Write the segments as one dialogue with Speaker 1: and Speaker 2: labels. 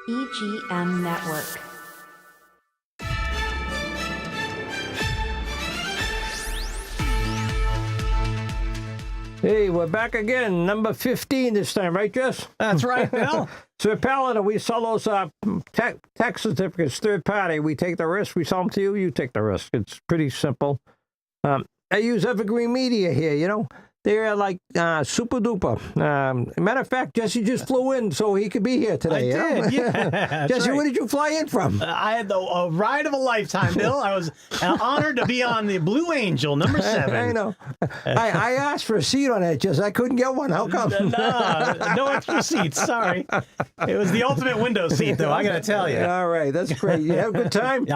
Speaker 1: EGM Network.
Speaker 2: Hey, we're back again. Number 15 this time, right, Jess?
Speaker 3: That's right, Bill.
Speaker 2: So, Paladin, we sell those tax certificates third party. We take the risk. We sell them to you. You take the risk. It's pretty simple. I use Evergreen Media here, you know. They're like super duper. Matter of fact, Jesse just flew in so he could be here today.
Speaker 3: I did, yeah.
Speaker 2: Jesse,
Speaker 3: right.
Speaker 2: where did you fly in from?
Speaker 3: I had a ride of a lifetime, Bill. I was honored to be on the Blue Angel, number 7.
Speaker 2: I know. I asked for a seat on it, just I couldn't get one. How come?
Speaker 3: No extra seats. Sorry. It was the ultimate window seat, though. I got to tell you.
Speaker 2: All right, that's great. You have a good time?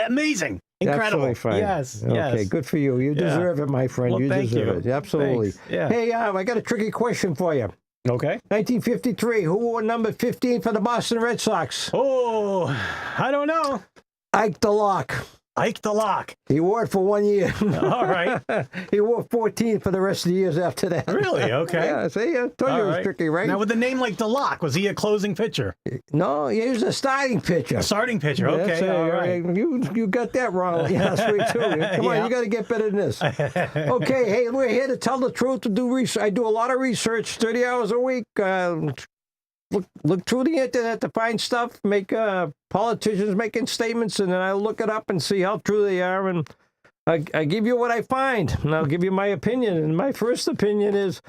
Speaker 3: Amazing. Incredible.
Speaker 2: Absolutely fine.
Speaker 3: Yes.
Speaker 2: Okay,
Speaker 3: yes.
Speaker 2: good for you. You deserve it, my friend.
Speaker 3: Well,
Speaker 2: you
Speaker 3: thank
Speaker 2: deserve
Speaker 3: you.
Speaker 2: it. Absolutely.
Speaker 3: Thanks. Yeah.
Speaker 2: Hey, I got a tricky question for you.
Speaker 3: Okay.
Speaker 2: 1953, who wore number 15 for the Boston Red Sox?
Speaker 3: Oh, I don't know.
Speaker 2: Ike the Lock.
Speaker 3: Ike the Lock.
Speaker 2: He wore it for 1 year.
Speaker 3: All right.
Speaker 2: He wore 14 for the rest of the years after that.
Speaker 3: Really? Okay.
Speaker 2: Yeah, see, I told you it was tricky, right?
Speaker 3: Now, with a name like the Lock, was he a closing pitcher?
Speaker 2: No, he was a starting pitcher.
Speaker 3: A starting pitcher. Okay.
Speaker 2: That's
Speaker 3: All right.
Speaker 2: You got that wrong last week, too. Come on, you got to get better than this. Okay, hey, we're here to tell the truth, to do research. I do a lot of research, 30 hours a week. Look through the internet to find stuff, make politicians making statements, and then I look it up and see how true they are, and I give you what I find, and I'll give you my opinion. And my first opinion is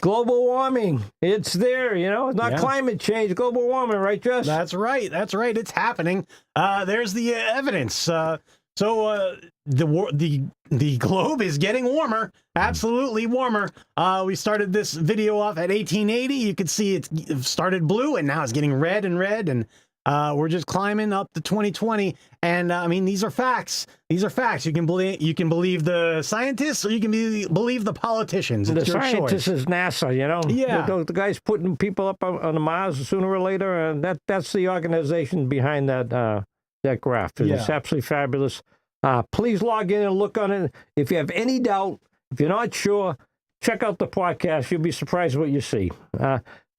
Speaker 2: global warming. It's there, you know. It's not climate change, global warming, right, Jess?
Speaker 3: That's right. That's right. It's happening. There's the evidence. The globe is getting warmer, absolutely warmer. We started this video off at 1880. You can see it started blue, and now it's getting red, and we're just climbing up to 2020. And I mean, these are facts. These are facts. You can believe the scientists, or you can believe the politicians. It's
Speaker 2: the
Speaker 3: your
Speaker 2: scientist
Speaker 3: choice.
Speaker 2: is NASA, you know.
Speaker 3: Yeah.
Speaker 2: The guys putting people up on the Mars sooner or later, and that's the organization behind that graph. It's absolutely fabulous. Please log in and look on it. If you have any doubt, if you're not sure, check out the podcast. You'll be surprised what you see.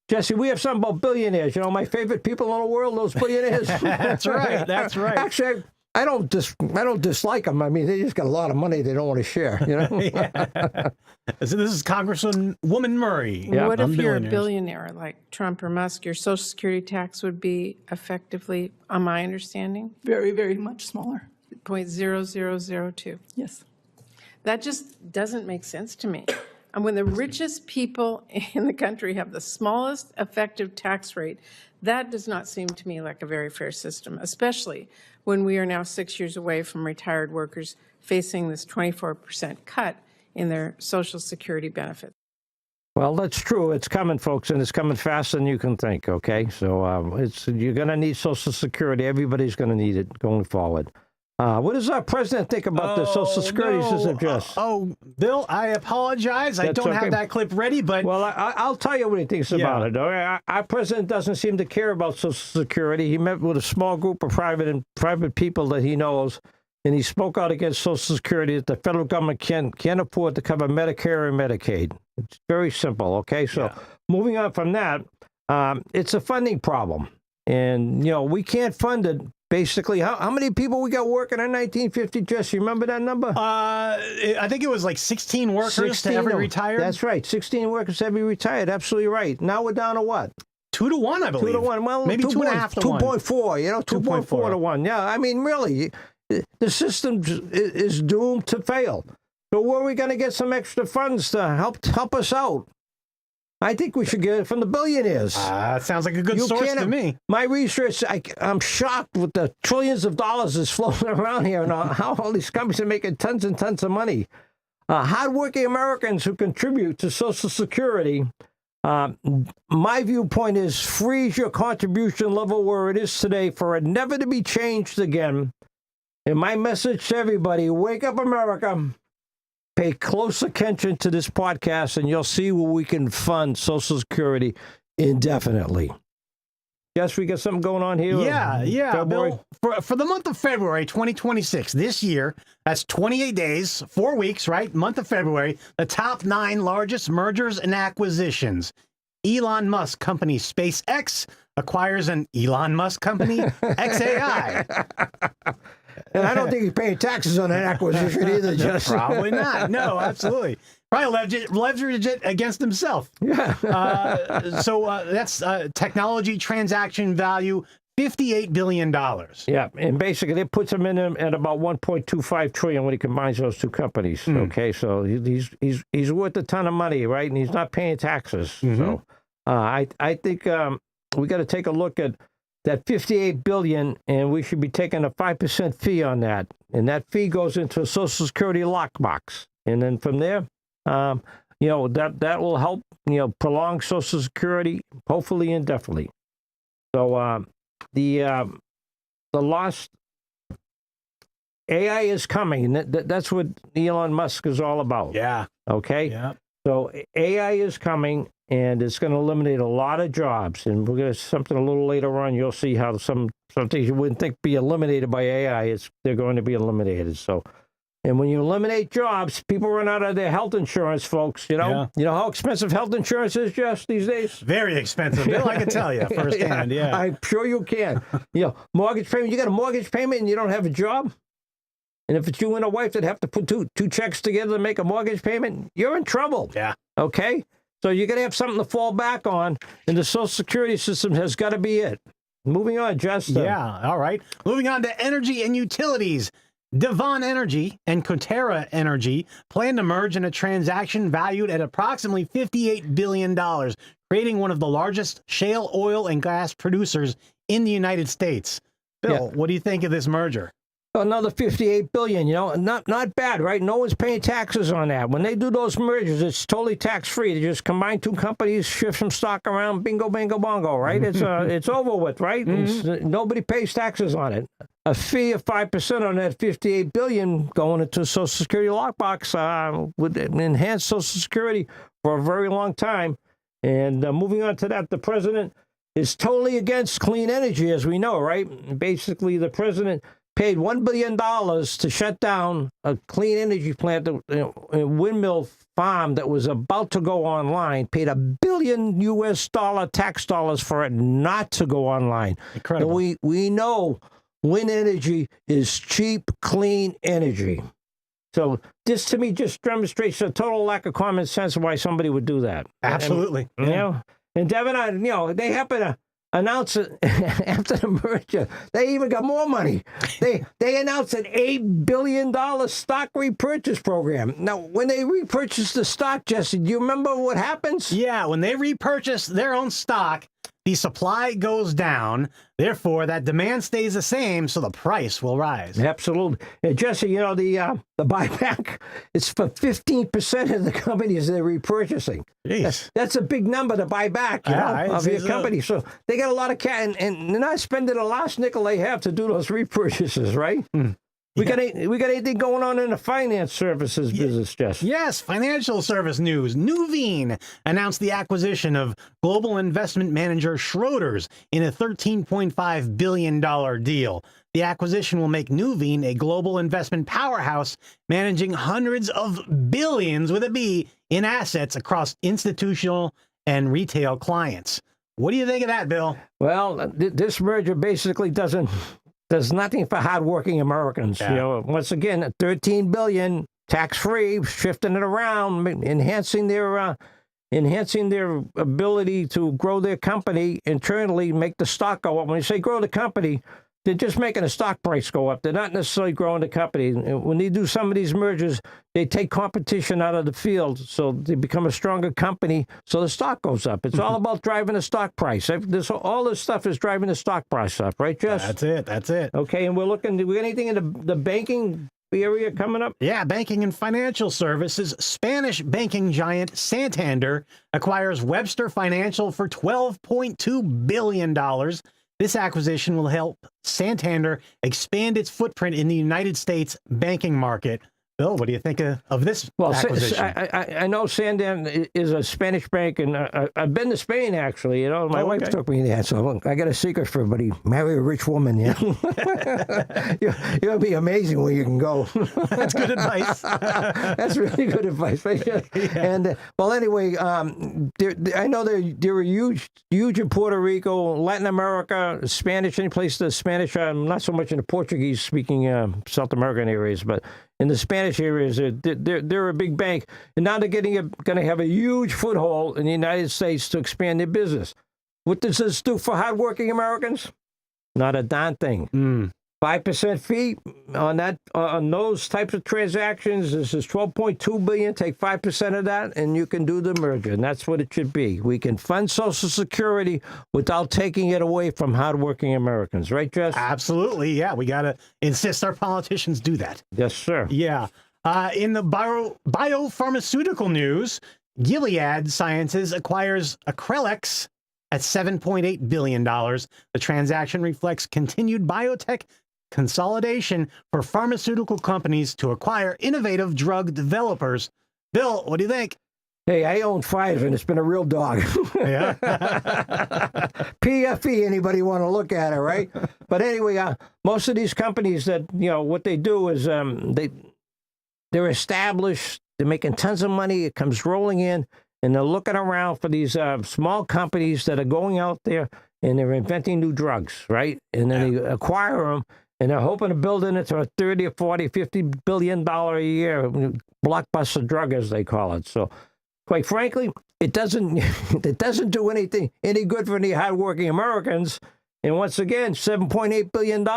Speaker 2: Jesse, we have something about billionaires. You know, my favorite people in the world, those billionaires.
Speaker 3: That's right. That's right.
Speaker 2: Actually, I don't dislike them. I mean, they just got a lot of money they don't want to share, you know?
Speaker 3: So this is Congresswoman Murray.
Speaker 4: Yeah. What if you're a billionaire like Trump or Musk? Your Social Security tax would be effectively, on my understanding,
Speaker 5: very, very much smaller.
Speaker 4: 0.0002.
Speaker 5: Yes.
Speaker 4: That just doesn't make sense to me. And when the richest people in the country have the smallest effective tax rate, that does not seem to me like a very fair system, especially when we are now 6 years away from retired workers facing this 24% cut in their Social Security benefits.
Speaker 2: Well, that's true. It's coming, folks, and it's coming faster than you can think, okay? So you're going to need Social Security. Everybody's going to need it going forward. What does our president think about the Social Security system, Jess?
Speaker 3: Bill, I apologize. I don't have that clip ready, but...
Speaker 2: Well, I'll tell you what he thinks about it. All right? Our president doesn't seem to care about Social Security. He met with a small group of private people that he knows, and he spoke out against Social Security that the federal government can't afford to cover Medicare and Medicaid. It's very simple, okay? So moving on from that, it's a funding problem. And, you know, we can't fund it. Basically, how many people we got working in 1950, Jess? You remember that number?
Speaker 3: I think it was like 16 workers to every retired.
Speaker 2: That's right. 16 workers to every retired. Absolutely right. Now we're down to what?
Speaker 3: 2 to 1, I believe.
Speaker 2: 2 to 1. Well,
Speaker 3: maybe 2.5 to 1.
Speaker 2: 2.4, you know, 2.4 to 1. Yeah, I mean, really, the system is doomed to fail. So where are we going to get some extra funds to help us out? I think we should get it from the billionaires.
Speaker 3: Sounds like a good source to me.
Speaker 2: My research, I'm shocked with the trillions of dollars that's floating around here and how all these companies are making tons and tons of money. Hardworking Americans who contribute to Social Security, my viewpoint is freeze your contribution level where it is today for it never to be changed again. And my message to everybody, wake up, America. Pay close attention to this podcast, and you'll see where we can fund Social Security indefinitely. Yes, we got something going on here.
Speaker 3: Yeah, Bill. For the month of February 2026, this year, that's 28 days, 4 weeks, right? Month of February, the top 9 largest mergers and acquisitions. Elon Musk company SpaceX acquires an Elon Musk company, XAI.
Speaker 2: And I don't think he's paying taxes on that acquisition either, Jesse.
Speaker 3: Probably not. No, absolutely. Probably leverage it against himself.
Speaker 2: Yeah.
Speaker 3: So that's technology transaction value, $58 billion.
Speaker 2: Yeah, and basically it puts him in at about 1.25 trillion when he combines those two companies. Okay, so he's worth a ton of money, right? And he's not paying taxes. So I think we got to take a look at that 58 billion, and we should be taking a 5% fee on that, and that fee goes into a Social Security lockbox, and then from there, that will help prolong Social Security, hopefully indefinitely. So the lost AI is coming, and that's what Elon Musk is all about.
Speaker 3: Yeah.
Speaker 2: Okay.
Speaker 3: Yeah.
Speaker 2: So AI is coming, and it's going to eliminate a lot of jobs. And we're going to something a little later on. You'll see how some things you wouldn't think be eliminated by AI. They're going to be eliminated. So, and when you eliminate jobs, people run out of their health insurance, folks. You know how expensive health insurance is, Jess, these days.
Speaker 3: Very expensive, Bill. I can tell you firsthand. Yeah.
Speaker 2: I'm sure you can. Mortgage payment. You got a mortgage payment, and you don't have a job. And if it's you and a wife that have to put two checks together to make a mortgage payment, you're in trouble.
Speaker 3: Yeah.
Speaker 2: Okay? So you're going to have something to fall back on, and the Social Security system has got to be it. Moving on, Justin.
Speaker 3: Yeah, all right. Moving on to energy and utilities. Devon Energy and Coterra Energy plan to merge in a transaction valued at approximately $58 billion, creating one of the largest shale oil and gas producers in the United States. Bill, what do you think of this merger?
Speaker 2: Another 58 billion, not bad, right? No one's paying taxes on that. When they do those mergers, it's totally tax-free. They just combine two companies, shift some stock around, bingo, bango, bongo, right? It's over with, right? Nobody pays taxes on it. A fee of 5% on that 58 billion going into Social Security lockbox would enhance Social Security for a very long time. And moving on to that, the president is totally against clean energy, as we know, right? Basically, the president paid $1 billion to shut down a clean energy plant, a windmill farm that was about to go online, paid $1 billion US tax dollars for it not to go online.
Speaker 3: Incredible.
Speaker 2: And we know wind energy is cheap, clean energy. So this, to me, just demonstrates a total lack of common sense of why somebody would do that.
Speaker 3: Absolutely.
Speaker 2: And Devin, they happen to announce it after the merger. They even got more money. They announced an $8 billion stock repurchase program. Now, when they repurchase the stock, Jesse, do you remember what happens?
Speaker 3: Yeah, when they repurchase their own stock, the supply goes down. Therefore, that demand stays the same, so the price will rise.
Speaker 2: Absolutely. Jesse, the buyback is for 15% of the companies they're repurchasing.
Speaker 3: Jeez.
Speaker 2: That's a big number to buy back, of your company. So they got a lot of cash, and they're not spending the last nickel they have to do those repurchases, right? We got anything going on in the finance services business, Jess?
Speaker 3: Yes, financial service news. Nuveen announced the acquisition of global investment manager Schroders in a $13.5 billion deal. The acquisition will make Nuveen a global investment powerhouse managing hundreds of billions, with a B, in assets across institutional and retail clients. What do you think of that, Bill?
Speaker 2: Well, this merger basically does nothing for hardworking Americans.
Speaker 3: Yeah.
Speaker 2: Once again, $13 billion tax-free, shifting it around, enhancing their ability to grow their company internally, make the stock go up. When you say grow the company, they're just making the stock price go up. They're not necessarily growing the company. When they do some of these mergers, they take competition out of the field, so they become a stronger company, so the stock goes up. It's all about driving the stock price. All this stuff is driving the stock price up, right, Jess?
Speaker 3: That's it.
Speaker 2: Okay, and we're looking, do we got anything in the banking area coming up?
Speaker 3: Yeah, banking and financial services. Spanish banking giant Santander acquires Webster Financial for $12.2 billion. This acquisition will help Santander expand its footprint in the United States banking market. Bill, what do you think of this acquisition?
Speaker 2: I know Santander is a Spanish bank, and I've been to Spain, actually. You know, my wife took me there, so I got a secret for everybody. Marry a rich woman, yeah. You'll be amazing where you can go.
Speaker 3: That's good advice.
Speaker 2: That's really good advice. Right? Yeah. And, well, anyway, I know they're huge in Puerto Rico, Latin America, Spanish, any place that's Spanish. Not so much in the Portuguese-speaking South American areas, but in the Spanish areas, they're a big bank, and now they're going to have a huge foothold in the United States to expand their business. What does this do for hardworking Americans? Not a darn thing. 5% fee on those types of transactions. This is $12.2 billion. Take 5% of that, and you can do the merger, and that's what it should be. We can fund Social Security without taking it away from hardworking Americans, right, Jess?
Speaker 3: Absolutely, yeah. We got to insist our politicians do that.
Speaker 2: Yes, sir.
Speaker 3: Yeah. In the biopharmaceutical news, Gilead Sciences acquires Acrelix at $7.8 billion. The transaction reflects continued biotech consolidation for pharmaceutical companies to acquire innovative drug developers. Bill, what do you think?
Speaker 2: Hey, I own 5, and it's been a real dog.
Speaker 3: Yeah.
Speaker 2: PFE, anybody want to look at it, right? But anyway, most of these companies that, what they do is they're established, they're making tons of money, it comes rolling in, and they're looking around for these small companies that are going out there, and they're inventing new drugs, right? And then they acquire them, and they're hoping to build it into a 30 or 40, $50 billion a year blockbuster drug, as they call it. So, quite frankly, it doesn't do any good for any hardworking Americans. And once again, $7.8 billion,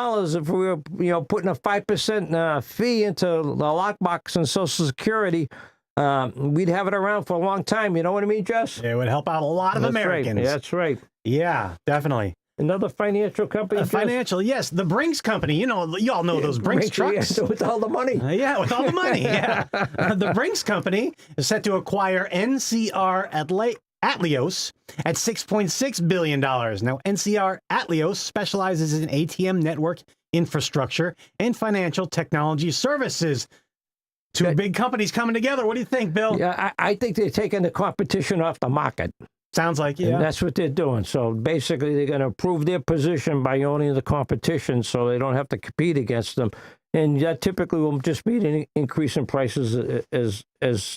Speaker 2: if we were putting a 5% fee into the lockbox and Social Security, we'd have it around for a long time. You know what I mean, Jess?
Speaker 3: It would help out a lot of Americans.
Speaker 2: Right. That's right.
Speaker 3: Yeah, definitely.
Speaker 2: Another financial company.
Speaker 3: Financial, yes. The Brinks Company. You all know those Brinks trucks.
Speaker 2: Yeah, with all the money.
Speaker 3: Yeah, with all the money. Yeah. The Brinks Company is set to acquire NCR Atleos at $6.6 billion. Now, NCR Atleos specializes in ATM network infrastructure and financial technology services. Two big companies coming together. What do you think, Bill?
Speaker 2: Yeah, I think they're taking the competition off the market.
Speaker 3: Sounds like, yeah.
Speaker 2: And that's what they're doing. So basically, they're going to improve their position by owning the competition so they don't have to compete against them. And that typically will just mean an increase in prices as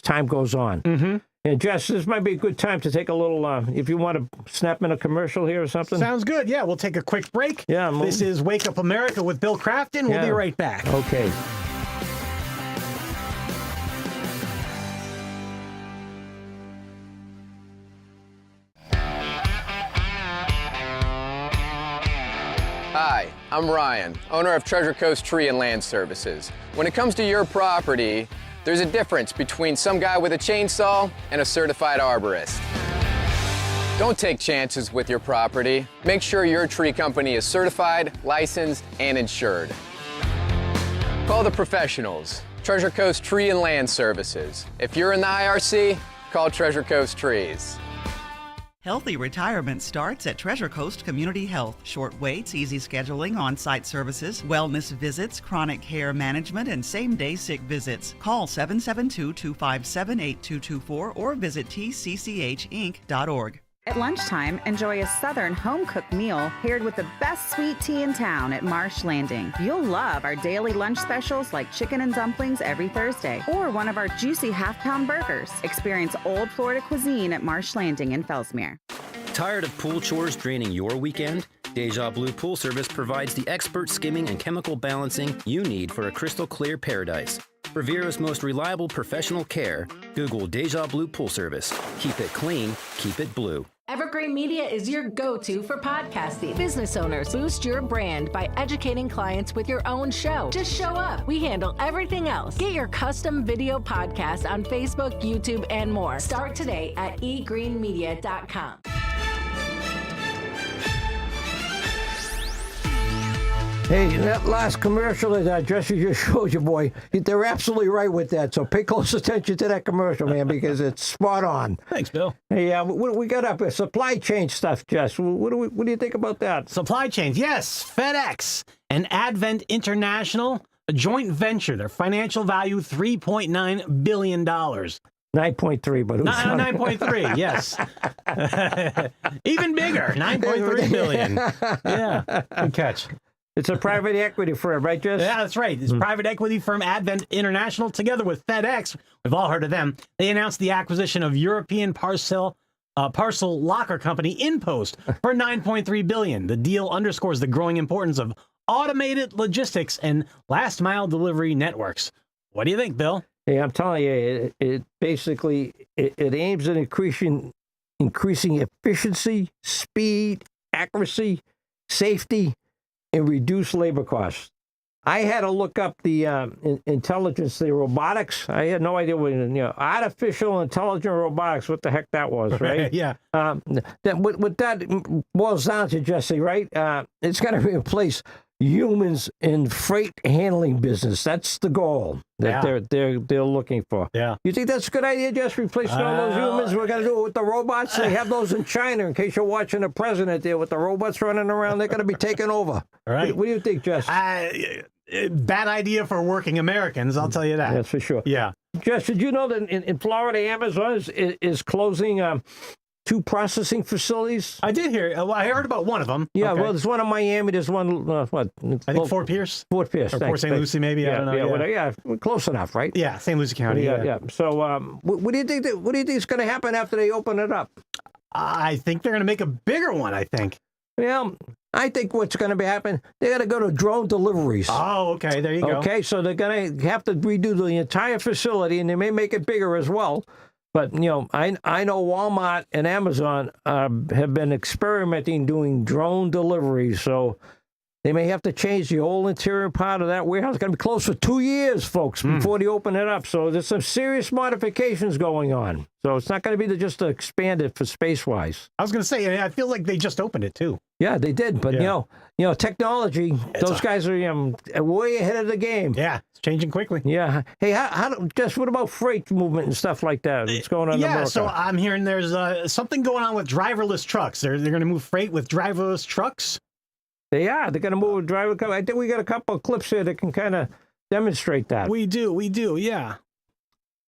Speaker 2: time goes on.
Speaker 3: Mm-hmm.
Speaker 2: And Jess, this might be a good time to take a little, if you want to snap in a commercial here or something.
Speaker 3: Sounds good. Yeah, we'll take a quick break.
Speaker 2: Yeah.
Speaker 3: This is Wake Up America with Bill Crafton. We'll be right back.
Speaker 2: Okay.
Speaker 5: Hi, I'm Ryan, owner of Treasure Coast Tree and Land Services. When it comes to your property, there's a difference between some guy with a chainsaw and a certified arborist. Don't take chances with your property. Make sure your tree company is certified, licensed, and insured. Call the professionals, Treasure Coast Tree and Land Services. If you're in the IRC, call Treasure Coast Trees.
Speaker 6: Healthy retirement starts at Treasure Coast Community Health. Short waits, easy scheduling, on-site services, wellness visits, chronic care management, and same-day sick visits. Call 772-257-8224 or visit tcchinc.org.
Speaker 7: At lunchtime, enjoy a southern home-cooked meal paired with the best sweet tea in town at Marsh Landing. You'll love our daily lunch specials like chicken and dumplings every Thursday, or one of our juicy half-pound burgers. Experience old Florida cuisine at Marsh Landing in Fellsmere.
Speaker 8: Tired of pool chores draining your weekend? Deja Blue Pool Service provides the expert skimming and chemical balancing you need for a crystal clear paradise. For Vera's most reliable professional care, Google Deja Blue Pool Service. Keep it clean, keep it blue.
Speaker 9: Evergreen Media is your go-to for podcasting. Business owners, boost your brand by educating clients with your own show. Just show up. We handle everything else. Get your custom video podcast on Facebook, YouTube, and more. Start today at egreenmedia.com.
Speaker 2: Hey, that last commercial that Jesse just showed you, boy, they're absolutely right with that. So pay close attention to that commercial, man, because it's spot on.
Speaker 3: Thanks, Bill.
Speaker 2: Hey, what we got up here? Supply chain stuff, Jess. What do you think about that?
Speaker 3: Supply chains, yes. FedEx and Advent International a joint venture. Their financial value, $3.9 billion.
Speaker 2: 9.3, but it was
Speaker 3: 9.3, yes. Even bigger, 9.3 billion. Yeah, good catch.
Speaker 2: It's a private equity firm, right, Jess?
Speaker 3: Yeah, that's right. It's private equity firm Advent International, together with FedEx. We've all heard of them. They announced the acquisition of European parcel locker company InPost for $9.3 billion. The deal underscores the growing importance of automated logistics and last mile delivery networks. What do you think, Bill?
Speaker 2: Hey, I'm telling you, it basically aims at increasing efficiency, speed, accuracy, safety, and reduce labor costs. I had to look up the intelligence, the robotics. I had no idea what, artificial intelligent robotics, what the heck that was, right?
Speaker 3: Yeah.
Speaker 2: What that boils down to, Jesse, right? It's going to replace humans in freight handling business. That's the goal that they're looking for.
Speaker 3: Yeah.
Speaker 2: You think that's a good idea, just replacing all those humans? We're going to do it with the robots. They have those in China. In case you're watching the president there with the robots running around, they're going to be taking over.
Speaker 3: All right.
Speaker 2: What do you think, Jess?
Speaker 3: Bad idea for working Americans, I'll tell you that.
Speaker 2: That's for sure.
Speaker 3: Yeah.
Speaker 2: Jess, did you know that in Florida, Amazon is closing 2 processing facilities?
Speaker 3: I did hear. Well, I heard about one of them.
Speaker 2: Yeah,
Speaker 3: Okay.
Speaker 2: well, there's one in Miami. There's one, what?
Speaker 3: I think Fort Pierce.
Speaker 2: Fort Pierce.
Speaker 3: Or Port St. Lucie, maybe. I don't know.
Speaker 2: Yeah, close enough, right?
Speaker 3: Yeah, St. Lucie County.
Speaker 2: Yeah. So, what do you think? What do you think is going to happen after they open it up?
Speaker 3: I think they're going to make a bigger one, I think.
Speaker 2: Well, I think what's going to be happening, they're going to go to drone deliveries.
Speaker 3: Oh, okay. There you go.
Speaker 2: Okay, so they're going to have to redo the entire facility, and they may make it bigger as well. But, I know Walmart and Amazon have been experimenting doing drone deliveries, so they may have to change the whole interior part of that warehouse. It's going to be closed for 2 years, folks, before they open it up. So there's some serious modifications going on. So it's not going to be just to expand it for space-wise.
Speaker 3: I was going to say, I feel like they just opened it, too.
Speaker 2: Yeah, they did. But, technology, those guys are way ahead of the game.
Speaker 3: Yeah, it's changing quickly.
Speaker 2: Yeah. Hey, Jess, what about freight movement and stuff like that? What's going on in America?
Speaker 3: So I'm hearing there's something going on with driverless trucks. They're going to move freight with driverless trucks.
Speaker 2: They are. They're going to move with driver. I think we got a couple of clips here that can kind of demonstrate that.
Speaker 3: We do, yeah.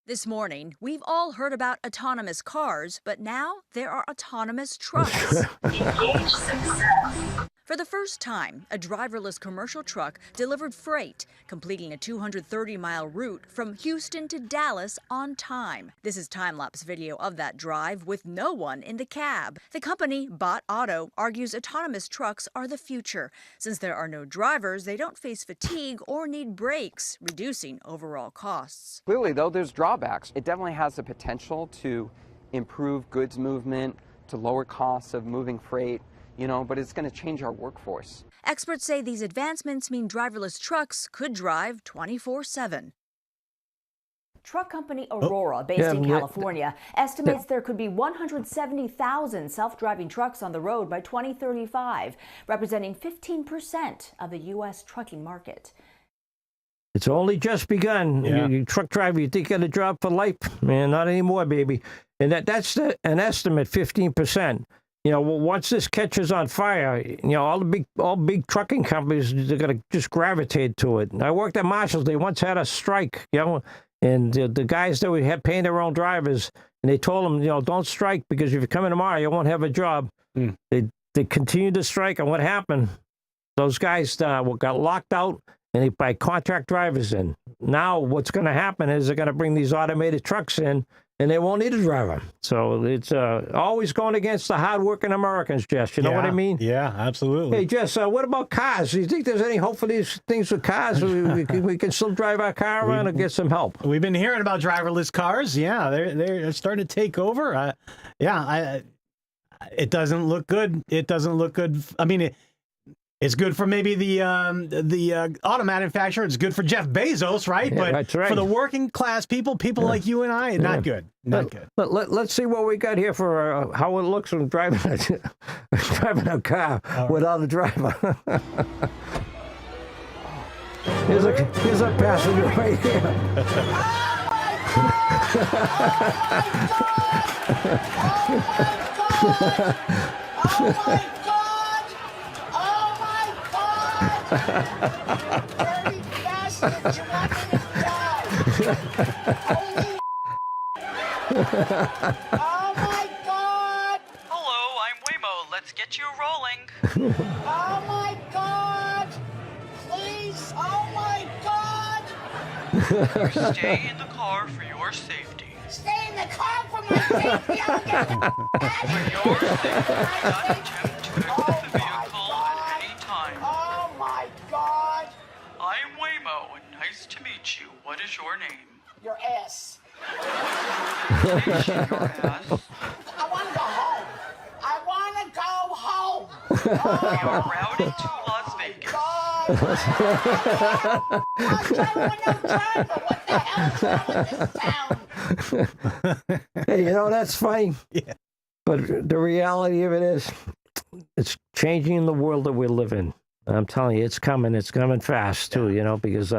Speaker 10: This morning, we've all heard about autonomous cars, but now there are autonomous trucks. Engage success. For the first time, a driverless commercial truck delivered freight, completing a 230-mile route from Houston to Dallas on time. This is time-lapse video of that drive with no one in the cab. The company, Bot Auto, argues autonomous trucks are the future. Since there are no drivers, they don't face fatigue or need brakes, reducing overall costs.
Speaker 11: Clearly, though, there's drawbacks. It definitely has the potential to improve goods movement, to lower costs of moving freight, but it's going to change our workforce.
Speaker 10: Experts say these advancements mean driverless trucks could drive 24/7.
Speaker 12: Truck company Aurora, based in California, estimates there could be 170,000 self-driving trucks on the road by 2035, representing 15% of the U.S. trucking market.
Speaker 2: It's only just begun.
Speaker 3: Yeah.
Speaker 2: You truck driver, you think you got a job for life? Man, not anymore, baby. And that's an estimate, 15%. Once this catches on fire, all big trucking companies, they're going to just gravitate to it. I worked at Marshall's. They once had a strike, and the guys that we had paying their own drivers, and they told them, don't strike because if you come in tomorrow, you won't have a job. They continued to strike, and what happened? Those guys got locked out, and they buy contract drivers in. Now what's going to happen is they're going to bring these automated trucks in, and they won't need a driver. So it's always going against the hardworking Americans, Jess. You know what I mean?
Speaker 3: Yeah, absolutely.
Speaker 2: Hey, Jess, what about cars? Do you think there's any hope for these things with cars? we can still drive our car around and get some help.
Speaker 3: We've been hearing about driverless cars. Yeah, they're starting to take over. It doesn't look good. It doesn't look good. I mean, it's good for maybe the auto manufacturer. It's good for Jeff Bezos, right?
Speaker 2: Yeah,
Speaker 3: but
Speaker 2: that's right.
Speaker 3: for the working class people like you and I, not good. Not good.
Speaker 2: Let's see what we got here for how it looks when driving a car without a driver. Here's a passenger right here.
Speaker 13: Oh my God! Very fast did you want me to die? Holy oh my God!
Speaker 6: Hello, I'm Waymo. Let's get you rolling.
Speaker 13: Oh my God! Please! Oh my God!
Speaker 6: Stay in the car for your safety.
Speaker 13: Stay in the car for my safety! I'll get
Speaker 6: For your safety, do not attempt to exit the vehicle at any time.
Speaker 13: Oh my God!
Speaker 6: I'm Waymo, and nice to meet you. What is your name?
Speaker 13: Your ass.
Speaker 6: Please shake your ass.
Speaker 13: I want to go home. I want to go home.
Speaker 6: We are routing to Las Vegas.
Speaker 13: God. I'm driving a new driver. What the hell's wrong with this town?
Speaker 2: Hey, that's funny.
Speaker 3: Yeah.
Speaker 2: But the reality of it is, it's changing the world that we live in. I'm telling you, it's coming. It's coming fast, too, because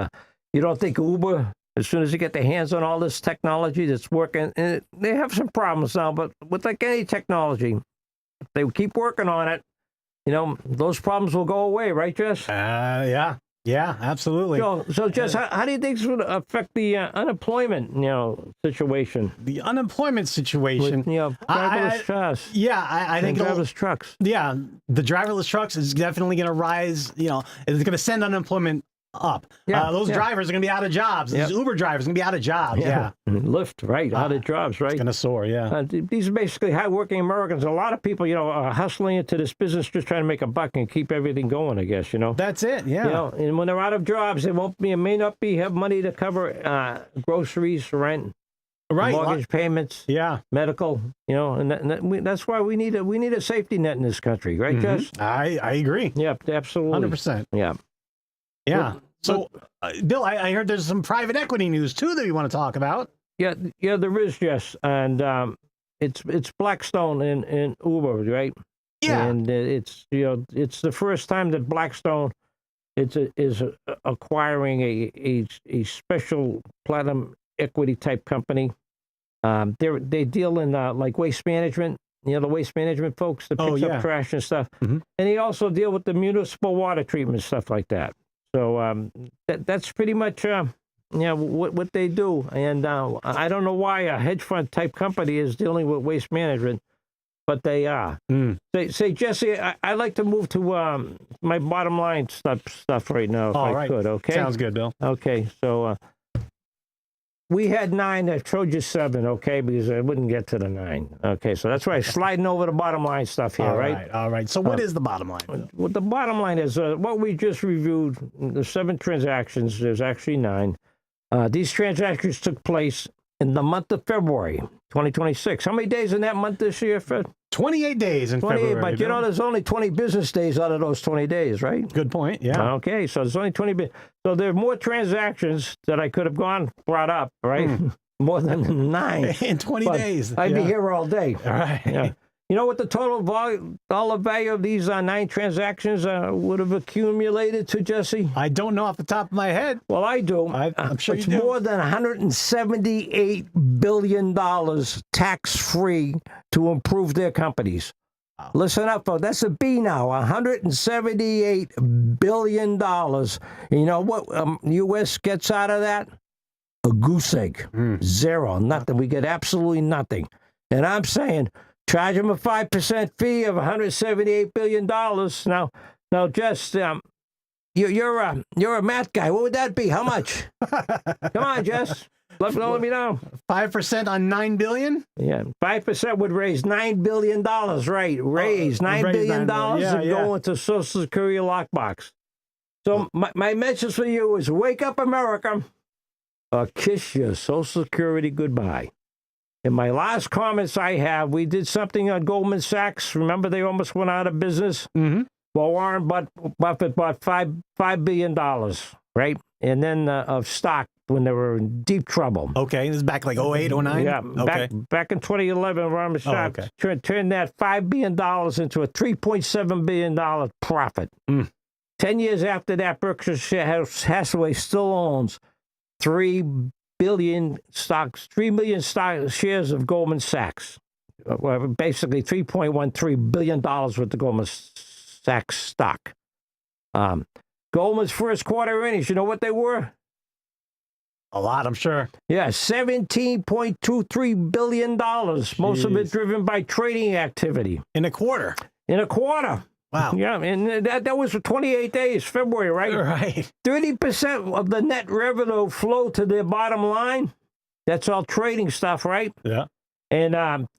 Speaker 2: you don't think Uber, as soon as you get their hands on all this technology that's working, and they have some problems now, but with like any technology, if they keep working on it, those problems will go away, right, Jess?
Speaker 3: Yeah. Yeah, absolutely.
Speaker 2: So Jess, how do you think this would affect the unemployment, situation?
Speaker 3: The unemployment situation.
Speaker 2: With, driverless cars.
Speaker 3: Yeah, I think
Speaker 2: driverless trucks.
Speaker 3: Yeah, the driverless trucks is definitely going to rise. It's going to send unemployment up. Those drivers are going to be out of jobs. These Uber drivers are going to be out of jobs. Yeah.
Speaker 2: Lyft, right? Out of jobs, right?
Speaker 3: It's going to soar, yeah.
Speaker 2: These are basically hardworking Americans. A lot of people, are hustling into this business just trying to make a buck and keep everything going, I guess,
Speaker 3: That's it, yeah.
Speaker 2: And when they're out of jobs, they may not have money to cover groceries, rent, mortgage payments, medical, and that's why we need a safety net in this country, right, Jess?
Speaker 3: I agree.
Speaker 2: Yeah, absolutely.
Speaker 3: 100%.
Speaker 2: Yeah.
Speaker 3: Yeah. So, Bill, I heard there's some private equity news, too, that you want to talk about.
Speaker 2: Yeah, there is, Jess. And it's Blackstone in Uber, right?
Speaker 3: Yeah.
Speaker 2: And it's the first time that Blackstone is acquiring a special platinum equity type company. They deal in like waste management. The waste management folks that picks up trash and stuff. And they also deal with the municipal water treatment, stuff like that. So that's pretty much what they do. And I don't know why a hedge fund type company is dealing with waste management, but they are. Say, Jesse, I'd like to move to my bottom line stuff right now, if I could. Okay.
Speaker 3: Sounds good, Bill.
Speaker 2: Okay, so we had 9. I showed you 7, okay, because I wouldn't get to the 9. Okay, so that's right. Sliding over the bottom line stuff here, right?
Speaker 3: All right. So what is the bottom line, Bill?
Speaker 2: Well, the bottom line is what we just reviewed, the 7 transactions. There's actually 9. These transactions took place in the month of February, 2026. How many days in that month this year, Fred?
Speaker 3: 28 days in February.
Speaker 2: But there's only 20 business days out of those 20 days, right?
Speaker 3: Good point, yeah.
Speaker 2: Okay, so there's only 20. So there are more transactions that I could have brought up, right? More than 9.
Speaker 3: In 20 days.
Speaker 2: I'd be here all day.
Speaker 3: All right.
Speaker 2: Yeah. You know what the total dollar value of these 9 transactions would have accumulated to, Jesse?
Speaker 3: I don't know off the top of my head.
Speaker 2: Well, I do.
Speaker 3: I'm sure
Speaker 2: it's
Speaker 3: you do.
Speaker 2: More than $178 billion tax-free to improve their companies. Wow. Listen up, folks. That's a B now. $178 billion. You know what U.S. gets out of that? A goose egg. Zero. Nothing. We get absolutely nothing. And I'm saying, charge them a 5% fee of $178 billion. Now, Jess, you're a math guy. What would that be? How much? Come on, Jess. Let me know.
Speaker 3: 5% on $9 billion?
Speaker 2: Yeah, 5% would raise $9 billion, right? Raise $9 billion and go into Social Security lockbox. So my message for you is wake up, America, or kiss your Social Security goodbye. In my last comments we did something on Goldman Sachs. Remember, they almost went out of business? Mm-hmm. Well, Warren Buffett bought $5 billion, right? And then of stock when they were in deep trouble.
Speaker 3: Okay, this is back like 08, 09?
Speaker 2: Yeah,
Speaker 3: okay.
Speaker 2: back in 2011, Warren Buffett turned that $5 billion into a $3.7 billion profit. 10 years after that, Berkshire Hathaway still owns 3 million shares of Goldman Sachs. Well, basically $3.13 billion worth of Goldman Sachs stock. Goldman's first quarter earnings, you know what they were?
Speaker 3: A lot, I'm sure.
Speaker 2: Yeah, $17.23 billion. Most of it driven by trading activity.
Speaker 3: In a quarter.
Speaker 2: In a quarter.
Speaker 3: Wow.
Speaker 2: Yeah, and that was for 28 days, February, right?
Speaker 3: Right.
Speaker 2: 30% of the net revenue flow to their bottom line. That's all trading stuff, right?
Speaker 3: Yeah.
Speaker 2: In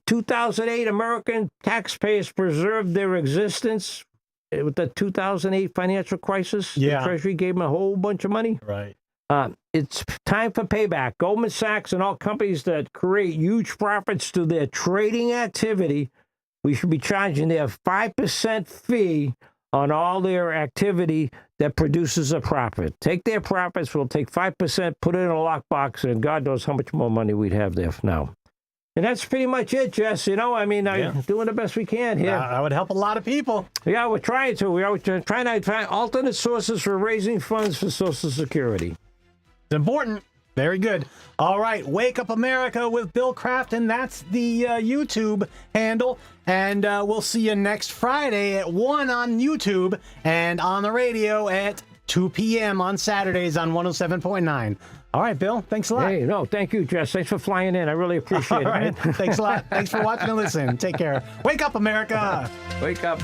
Speaker 2: 2008, American taxpayers preserved their existence with the 2008 financial crisis.
Speaker 3: Yeah.
Speaker 2: The Treasury gave them a whole bunch of money.
Speaker 3: Right.
Speaker 2: It's time for payback. Goldman Sachs and all companies that create huge profits through their trading activity, we should be charging their 5% fee on all their activity that produces a profit. Take their profits, we'll take 5%, put it in a lockbox, and God knows how much more money we'd have there now. And that's pretty much it, Jess. You know, I mean, I'm doing the best we can here.
Speaker 3: That would help a lot of people.
Speaker 2: Yeah, we're trying to. We're trying to find alternate sources for raising funds for Social Security.
Speaker 3: It's important. Very good. All right. Wake Up America with Bill Crafton. That's the YouTube handle. And we'll see you next Friday at 1 on YouTube and on the radio at 2 p.m. on Saturdays on 107.9. All right, Bill. Thanks a lot.
Speaker 2: Hey, no, thank you, Jess. Thanks for flying in. I really appreciate it.
Speaker 3: All right.
Speaker 2: Man.
Speaker 3: Thanks a lot. Thanks for watching and listening. Take care. Wake up, America.
Speaker 2: Wake up.